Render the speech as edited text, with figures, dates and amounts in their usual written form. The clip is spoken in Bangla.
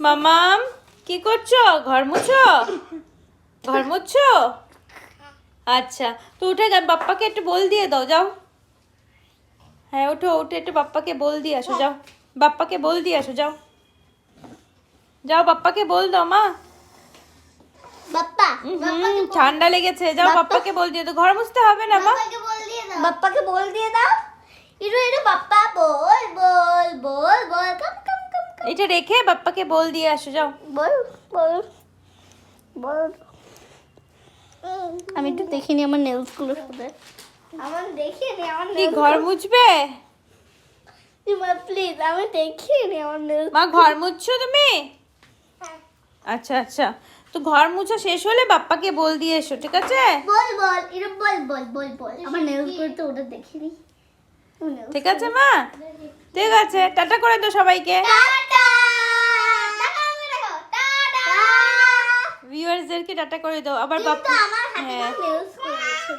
মামাম কি করছো? ঘর মুছো? ঘর মুছছো? আচ্ছা, তো উঠে বাপ্পাকে একটু বল দিয়ে দাও, যাও। হ্যাঁ ওঠো, উঠে একটু বাপ্পাকে বল দিয়ে আসো, যাও। বাপ্পাকে বল দিয়ে আসো, যাও। যাও বাপ্পাকে বল দাও মা। বাপ্পা ঠান্ডা লেগেছে, যাও বাপ্পাকে বল দিয়ে দাও। ঘর মুছতে হবে না মা। বাপ্পাকে বল দিয়ে দাও। ইরো ইরো বাপ্পা বল বল বল বল কাম কাম কাম এটা রেখে বাপ্পাকে বল দিয়ে আসো, যাও। বল বল বল। আমি একটু দেখিনি আমার নেলস গুলো সাথে। আমার দেখিনি আমার কি ঘর মুছবে? মা প্লিজ আমি দেখিনি আমার নেলস। মা ঘর মুছছো তুমি? আচ্ছা আচ্ছা, তো ঘর মুছা শেষ হলে বাপ্পাকে বল দিয়ে এসো, ঠিক আছে? বল বল ইরো বল বল বল বল। আমার নেলস গুলো তো ওটা দেখিনি। ঠিক আছে মা, ঠিক আছে, টাটা করে দাও সবাইকে। টাটা টাটা দেখো টাটা। ভিউয়ার্সদেরকে টাটা করে দাও আবার কিন্তু বাপ্পা। আমার হাতে হ্যাঁ নেলস করেছে।